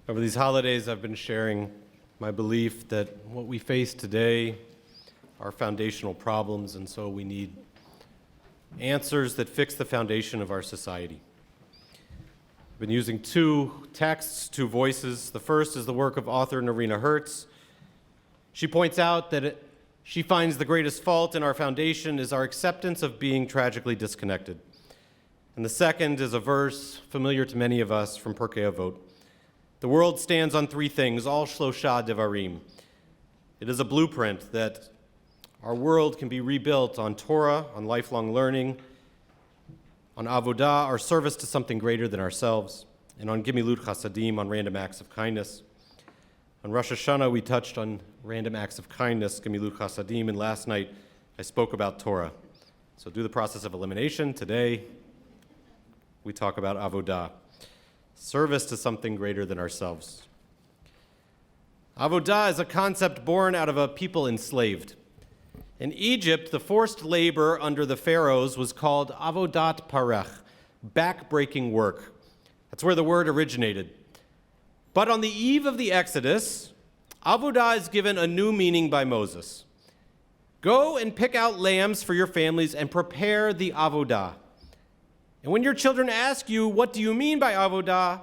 Over these holidays, I've been sharing my belief that what we face today are foundational problems, and so we need answers that fix the foundation of our society. I've been using two texts, two voices. The first is the work of author Narina Hertz. She points out that she finds the greatest fault in our foundation is our acceptance of being tragically disconnected. And the second is a verse familiar to many of us from Pirkei Avot. The world stands on three things, all shlosha devarim. It is a blueprint that our world can be rebuilt on Torah, on lifelong learning, on avodah, our service to something greater than ourselves, and on gimilut chasadim, on random acts of kindness. On Rosh Hashanah, we touched on random acts of kindness, gimilut chasadim, and last night I spoke about Torah. So do the process of elimination. Today, we talk about avodah, service to something greater than ourselves. Avodah is a concept born out of a people enslaved. In Egypt, the forced labor under the pharaohs was called avodat parech, back-breaking work. That's where the word originated. But on the eve of the Exodus, avodah is given a new meaning by Moses. Go and pick out lambs for your families and prepare the avodah. And when your children ask you, what do you mean by avodah?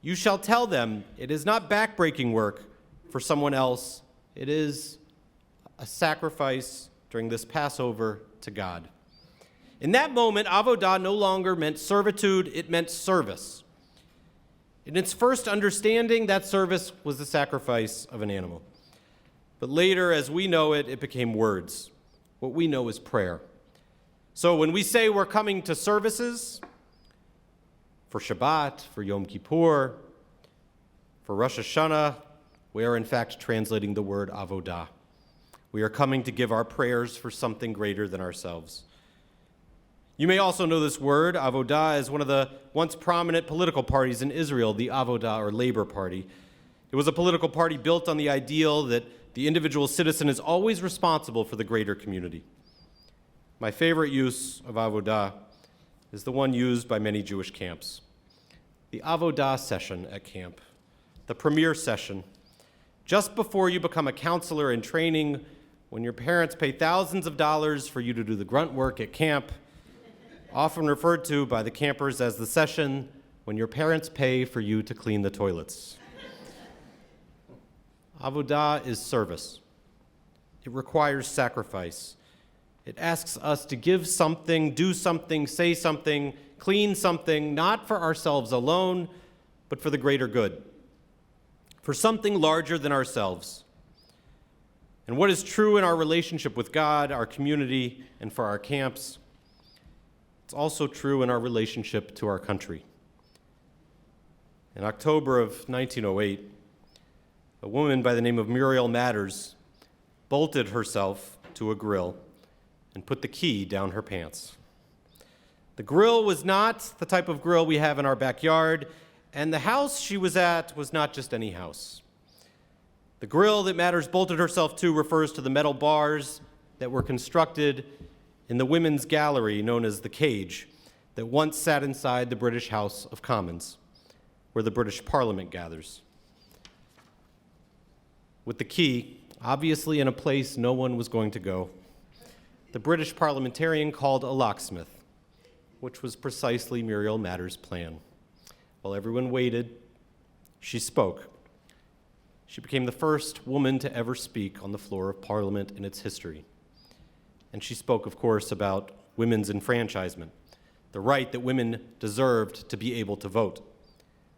You shall tell them, it is not back-breaking work for someone else. It is a sacrifice during this Passover to God. In that moment, avodah no longer meant servitude, it meant service. In its first understanding, that service was the sacrifice of an animal. But later, as we know it, it became words. What we know is prayer. So when we say we're coming to services, for Shabbat, for Yom Kippur, for Rosh Hashanah, we are in fact translating the word avodah. We are coming to give our prayers for something greater than ourselves. You may also know this word, avodah, as one of the once prominent political parties in Israel, the Avodah or Labor Party. It was a political party built on the ideal that the individual citizen is always responsible for the greater community. My favorite use of avodah is the one used by many Jewish camps. The avodah session at camp, the premier session, just before you become a counselor in training, when your parents pay thousands of dollars for you to do the grunt work at camp, often referred to by the campers as the session when your parents pay for you to clean the toilets. Avodah is service. It requires sacrifice. It asks us to give something, do something, say something, clean something, not for ourselves alone, but for the greater good, for something larger than ourselves. And what is true in our relationship with God, our community, and for our camps, it's also true in our relationship to our country. In October of 1908, a woman by the name of Muriel Matters bolted herself to a grill and put the key down her pants. The grill was not the type of grill we have in our backyard, and the house she was at was not just any house. The grill that Matters bolted herself to refers to the metal bars that were constructed in the women's gallery known as the Cage that once sat inside the British House of Commons, where the British Parliament gathers. With the key, obviously in a place no one was going to go, the British parliamentarian called a locksmith, which was precisely Muriel Matters' plan. While everyone waited, she spoke. She became the first woman to ever speak on the floor of Parliament in its history. And she spoke, of course, about women's enfranchisement, the right that women deserved to be able to vote.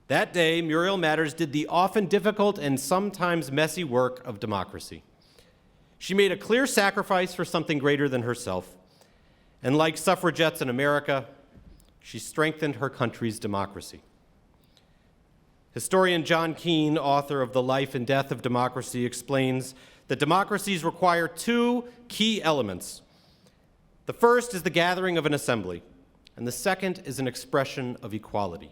That day, Muriel Matters did the often difficult and sometimes messy work of democracy. She made a clear sacrifice for something greater than herself. And like suffragettes in America, she strengthened her country's democracy. Historian John Keane, author of The Life and Death of Democracy, explains that democracies require two key elements. The first is the gathering of an assembly, and the second is an expression of equality.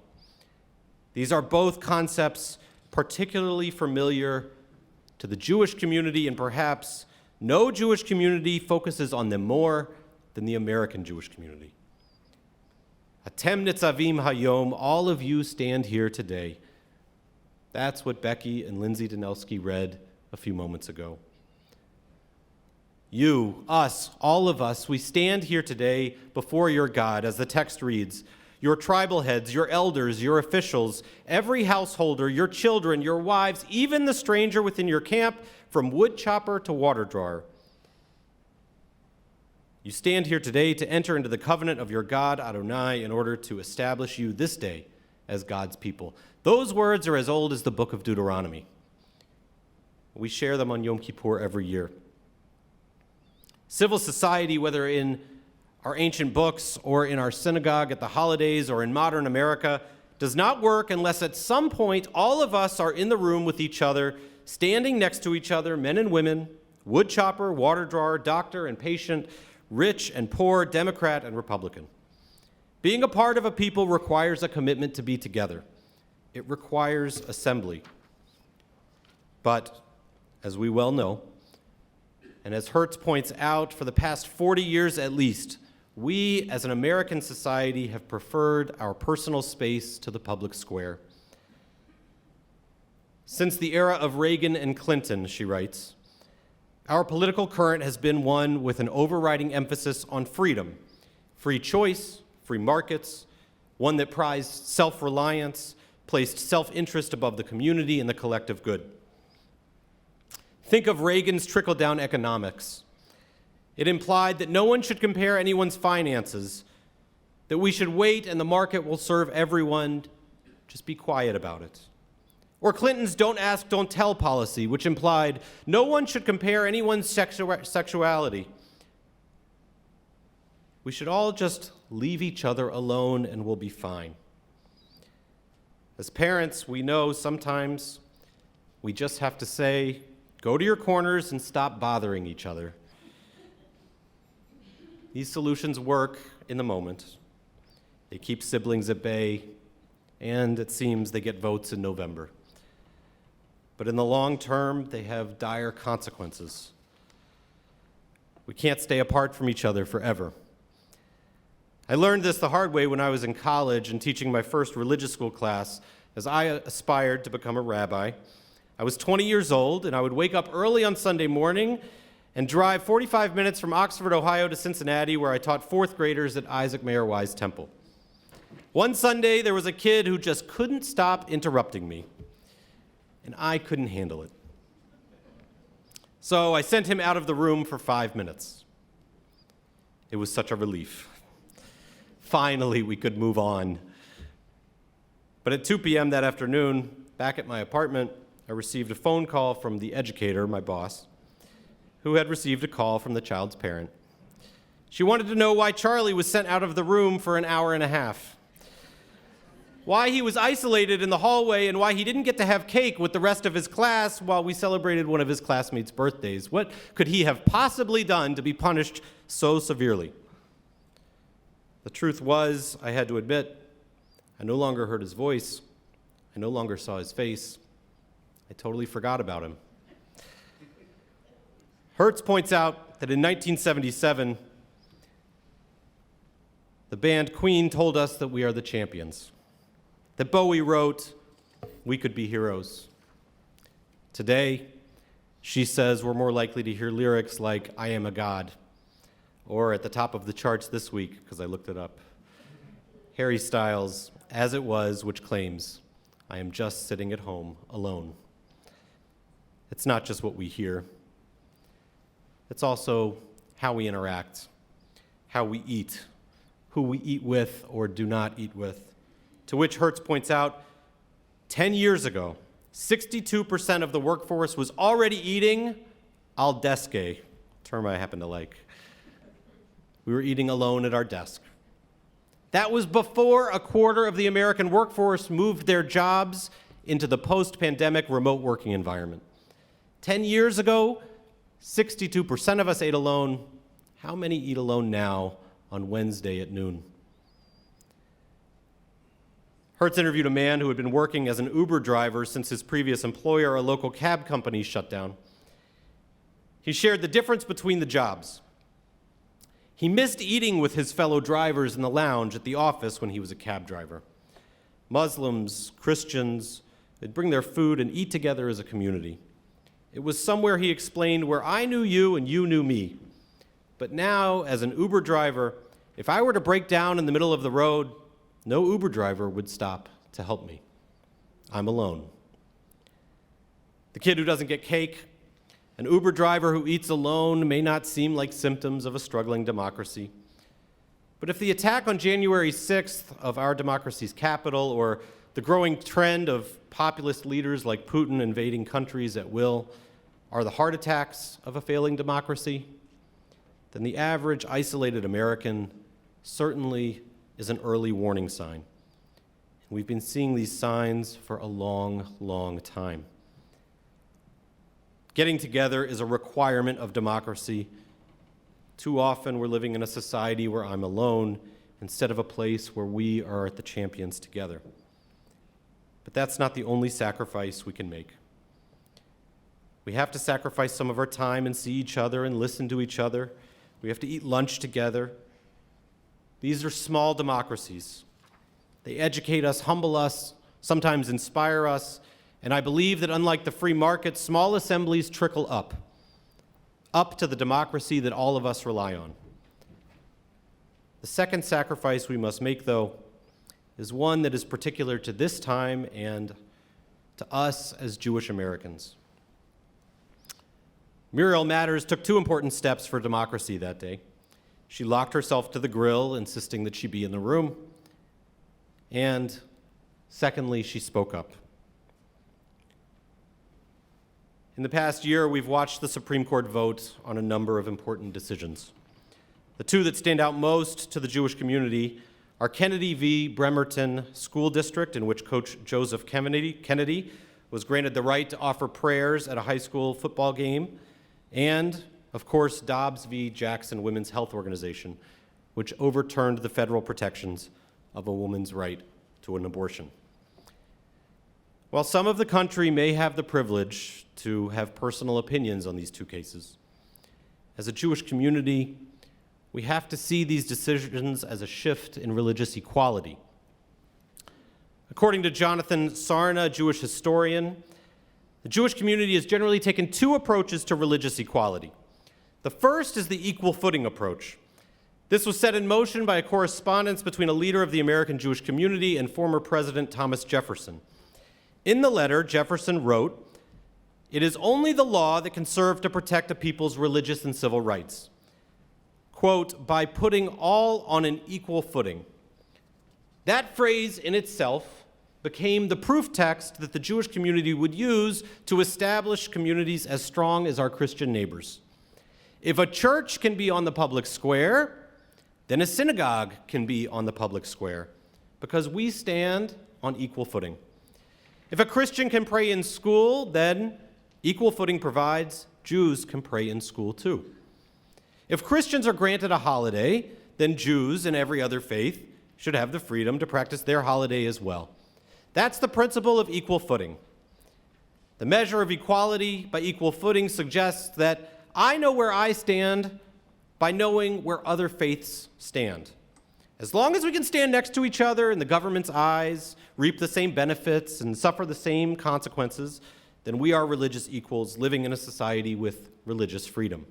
These are both concepts particularly familiar to the Jewish community, and perhaps no Jewish community focuses on them more than the American Jewish community. Atem nitzavim hayom, all of you stand here today. That's what Becky and Lindsay Danelski read a few moments ago. You, us, all of us, we stand here today before your God, as the text reads, your tribal heads, your elders, your officials, every householder, your children, your wives, even the stranger within your camp, from wood chopper to water drawer. You stand here today to enter into the covenant of your God, Adonai, in order to establish you this day as God's people. Those words are as old as the book of Deuteronomy. We share them on Yom Kippur every year. Civil society, whether in our ancient books or in our synagogue at the holidays or in modern America, does not work unless at some point all of us are in the room with each other, standing next to each other, men and women, wood chopper, water drawer, doctor and patient, rich and poor, Democrat and Republican. Being a part of a people requires a commitment to be together. It requires assembly. But, as we well know, and as Hertz points out, for the past 40 years at least, we as an American society have preferred our personal space to the public square. Since the era of Reagan and Clinton, she writes, our political current has been one with an overriding emphasis on freedom, free choice, free markets, one that prized self-reliance, placed self-interest above the community and the collective good. Think of Reagan's trickle-down economics. It implied that no one should compare anyone's finances, that we should wait and the market will serve everyone, just be quiet about it. Or Clinton's don't ask, don't tell policy, which implied no one should compare anyone's sexuality. We should all just leave each other alone and we'll be fine. As parents, we know sometimes we just have to say, go to your corners and stop bothering each other. These solutions work in the moment. They keep siblings at bay, and it seems they get votes in November. But in the long term, they have dire consequences. We can't stay apart from each other forever. I learned this the hard way when I was in college and teaching my first religious school class as I aspired to become a rabbi. I was 20 years old, and I would wake up early on Sunday morning and drive 45 minutes from Oxford, Ohio to Cincinnati, where I taught fourth graders at Isaac Mayer Wise Temple. One Sunday, there was a kid who just couldn't stop interrupting me, and I couldn't handle it. So I sent him out of the room for 5 minutes. It was such a relief. Finally, we could move on. But at 2 p.m. that afternoon, back at my apartment, I received a phone call from the educator, my boss, who had received a call from the child's parent. She wanted to know why Charlie was sent out of the room for an hour and a half, why he was isolated in the hallway, and why he didn't get to have cake with the rest of his class while we celebrated one of his classmates' birthdays. What could he have possibly done to be punished so severely? The truth was, I had to admit, I no longer heard his voice. I no longer saw his face. I totally forgot about him. Hertz points out that in 1977, the band Queen told us that we are the champions. That Bowie wrote, we could be heroes. Today, she says we're more likely to hear lyrics like, I am a god, or at the top of the charts this week, because I looked it up, Harry Styles' As It Was, which claims, I am just sitting at home alone. It's not just what we hear. It's also how we interact, how we eat, who we eat with or do not eat with. To which Hertz points out, 10 years ago, 62% of the workforce was already eating al deske, a term I happen to like. We were eating alone at our desk. That was before a quarter of the American workforce moved their jobs into the post-pandemic remote working environment. 10 years ago, 62% of us ate alone. How many eat alone now on Wednesday at noon? Hertz interviewed a man who had been working as an Uber driver since his previous employer, a local cab company, shut down. He shared the difference between the jobs. He missed eating with his fellow drivers in the lounge at the office when he was a cab driver. Muslims, Christians, They'd bring their food and eat together as a community. It was somewhere, he explained, where I knew you and you knew me. But now, as an Uber driver, if I were to break down in the middle of the road, no Uber driver would stop to help me. I'm alone. The kid who doesn't get cake, an Uber driver who eats alone may not seem like symptoms of a struggling democracy. But if the attack on January 6th of our democracy's capital, or the growing trend of populist leaders like Putin invading countries at will, are the heart attacks of a failing democracy, then the average isolated American certainly is an early warning sign. We've been seeing these signs for a long, long time. Getting together is a requirement of democracy. Too often we're living in a society where I'm alone instead of a place where we are the champions together. But that's not the only sacrifice we can make. We have to sacrifice some of our time and see each other and listen to each other. We have to eat lunch together. These are small democracies. They educate us, humble us, sometimes inspire us, and I believe that unlike the free market, small assemblies trickle up to the democracy that all of us rely on. The second sacrifice we must make, though, is one that is particular to this time and to us as Jewish Americans. Muriel Matters took two important steps for democracy that day. She locked herself to the grill, insisting that she be in the room. And secondly, she spoke up. In the past year, we've watched the Supreme Court vote on a number of important decisions. The two that stand out most to the Jewish community are Kennedy v. Bremerton School District, in which Coach Joseph Kennedy was granted the right to offer prayers at a high school football game, and, of course, Dobbs v. Jackson Women's Health Organization, which overturned the federal protections of a woman's right to an abortion. While some of the country may have the privilege to have personal opinions on these two cases, as a Jewish community, we have to see these decisions as a shift in religious equality. According to Jonathan Sarna, a Jewish historian, the Jewish community has generally taken two approaches to religious equality. The first is the equal footing approach. This was set in motion by a correspondence between a leader of the American Jewish community and former President Thomas Jefferson. In the letter, Jefferson wrote, "It is only the law that can serve to protect a people's religious and civil rights. Quote, by putting all on an equal footing." That phrase in itself became the proof text that the Jewish community would use to establish communities as strong as our Christian neighbors. If a church can be on the public square, then a synagogue can be on the public square, because we stand on equal footing. If a Christian can pray in school, then equal footing provides Jews can pray in school too. If Christians are granted a holiday, then Jews and every other faith should have the freedom to practice their holiday as well. That's the principle of equal footing. The measure of equality by equal footing suggests that I know where I stand by knowing where other faiths stand. As long as we can stand next to each other in the government's eyes, reap the same benefits, and suffer the same consequences, then we are religious equals living in a society with religious freedom.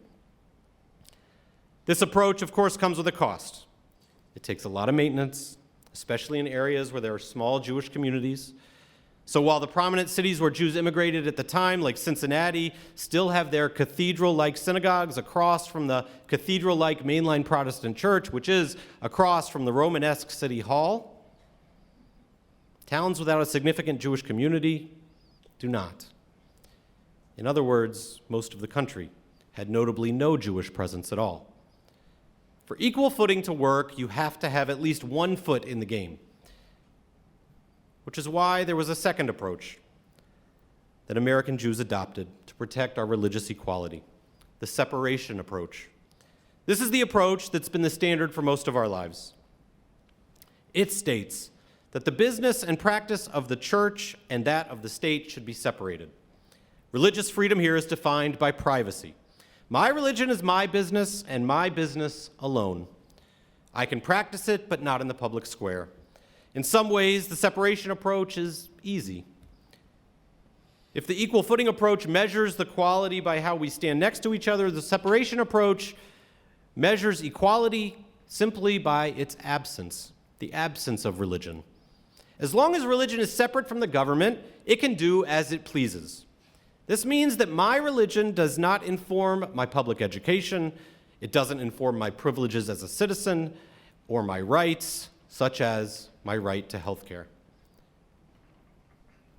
This approach, of course, comes with a cost. It takes a lot of maintenance, especially in areas where there are small Jewish communities. So while the prominent cities where Jews immigrated at the time, like Cincinnati, still have their cathedral-like synagogues across from the cathedral-like mainline Protestant church, which is across from the Romanesque city hall, towns without a significant Jewish community do not. In other words, most of the country had notably no Jewish presence at all. For equal footing to work, you have to have at least one foot in the game, which is why there was a second approach that American Jews adopted to protect our religious equality, the separation approach. This is the approach that's been the standard for most of our lives. It states that the business and practice of the church and that of the state should be separated. Religious freedom here is defined by privacy. My religion is my business and my business alone. I can practice it, but not in the public square. In some ways, the separation approach is easy. If the equal footing approach measures the quality by how we stand next to each other, the separation approach measures equality simply by its absence, the absence of religion. As long as religion is separate from the government, it can do as it pleases. This means that my religion does not inform my public education, it doesn't inform my privileges as a citizen, or my rights, such as my right to health care.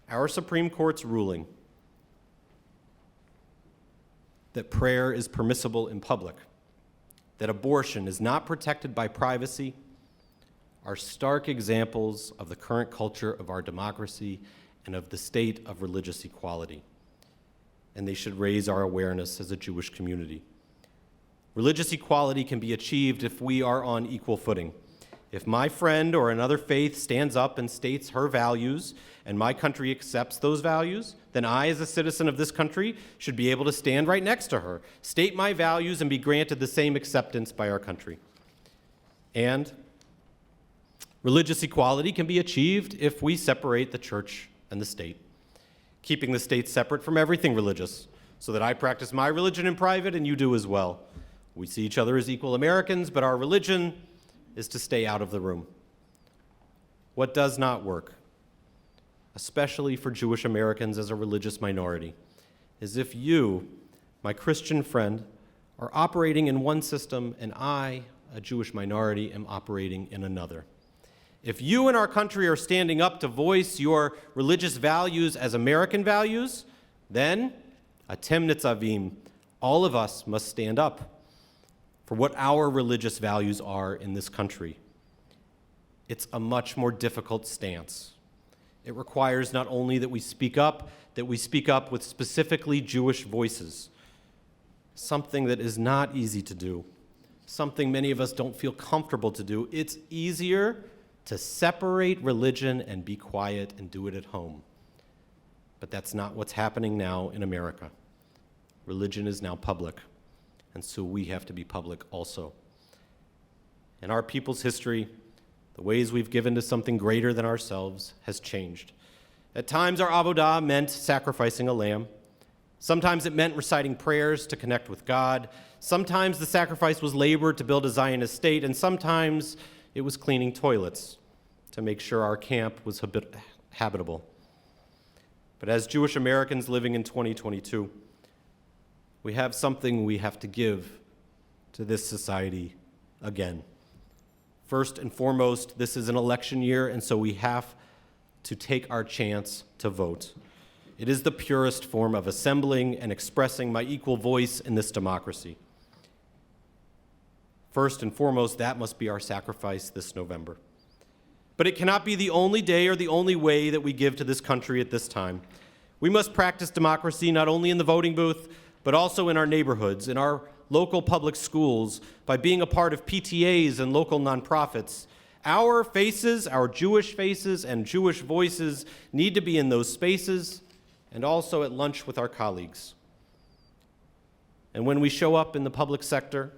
Our Supreme Court's ruling that prayer is permissible in public, that abortion is not protected by privacy, are stark examples of the current culture of our democracy and of the state of religious equality. And they should raise our awareness as a Jewish community. Religious equality can be achieved if we are on equal footing. If my friend or another faith stands up and states her values, and my country accepts those values, then I, as a citizen of this country, should be able to stand right next to her, state my values, and be granted the same acceptance by our country. And religious equality can be achieved if we separate the church and the state, keeping the state separate from everything religious, so that I practice my religion in private and you do as well. We see each other as equal Americans, but our religion is to stay out of the room. What does not work, especially for Jewish Americans as a religious minority, is if you, my Christian friend, are operating in one system and I, a Jewish minority, am operating in another. If you in our country are standing up to voice your religious values as American values, then, atem nitzavim, all of us must stand up for what our religious values are in this country. It's a much more difficult stance. It requires not only that we speak up with specifically Jewish voices, something that is not easy to do, something many of us don't feel comfortable to do. It's easier to separate religion and be quiet and do it at home. But that's not what's happening now in America. Religion is now public, and so we have to be public also. In our people's history, the ways we've given to something greater than ourselves has changed. At times, our avodah meant sacrificing a lamb. Sometimes it meant reciting prayers to connect with God. Sometimes the sacrifice was labor to build a Zionist state, and sometimes it was cleaning toilets to make sure our camp was habitable. But as Jewish Americans living in 2022, we have something we have to give to this society again. First and foremost, this is an election year, and so we have to take our chance to vote. It is the purest form of assembling and expressing my equal voice in this democracy. First and foremost, that must be our sacrifice this November. But it cannot be the only day or the only way that we give to this country at this time. We must practice democracy not only in the voting booth, but also in our neighborhoods, in our local public schools, by being a part of PTAs and local nonprofits. Our faces, our Jewish faces and Jewish voices need to be in those spaces and also at lunch with our colleagues. And when we show up in the public sector,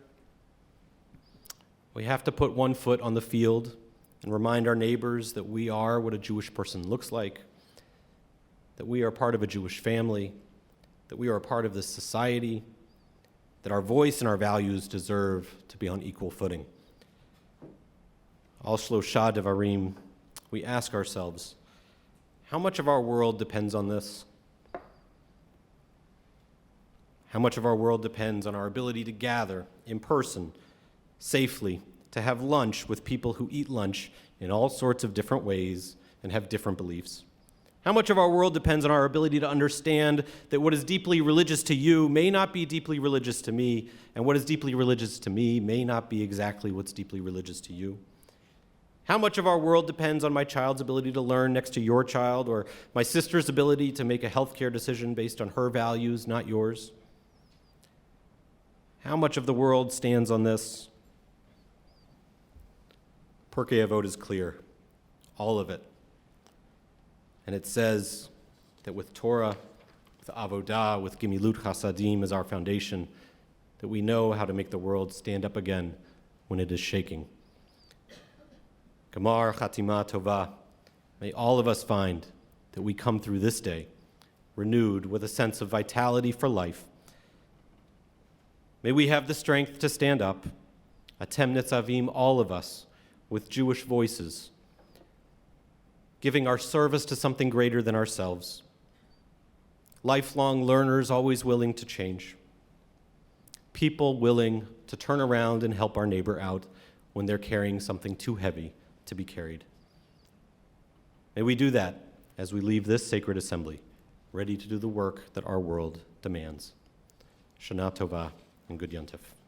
we have to put one foot on the field and remind our neighbors that we are what a Jewish person looks like, that we are part of a Jewish family, that we are a part of this society, that our voice and our values deserve to be on equal footing. Al Shlosha Devarim, we ask ourselves, how much of our world depends on this? How much of our world depends on our ability to gather in person, safely, to have lunch with people who eat lunch in all sorts of different ways and have different beliefs? How much of our world depends on our ability to understand that what is deeply religious to you may not be deeply religious to me, and what is deeply religious to me may not be exactly what's deeply religious to you? How much of our world depends on my child's ability to learn next to your child, or my sister's ability to make a healthcare decision based on her values, not yours? How much of the world stands on this? Pirkei Avot is clear, all of it. And it says that with Torah, with Avodah, with Gemilut Chasadim as our foundation, that we know how to make the world stand up again when it is shaking. Gamar Chatima Tova, may all of us find that we come through this day renewed with a sense of vitality for life. May we have the strength to stand up, Atem Nitzavim, all of us, with Jewish voices, giving our service to something greater than ourselves. Lifelong learners always willing to change. People willing to turn around and help our neighbor out when they're carrying something too heavy to be carried. May we do that as we leave this sacred assembly, ready to do the work that our world demands. Shana Tova and Good Yontif.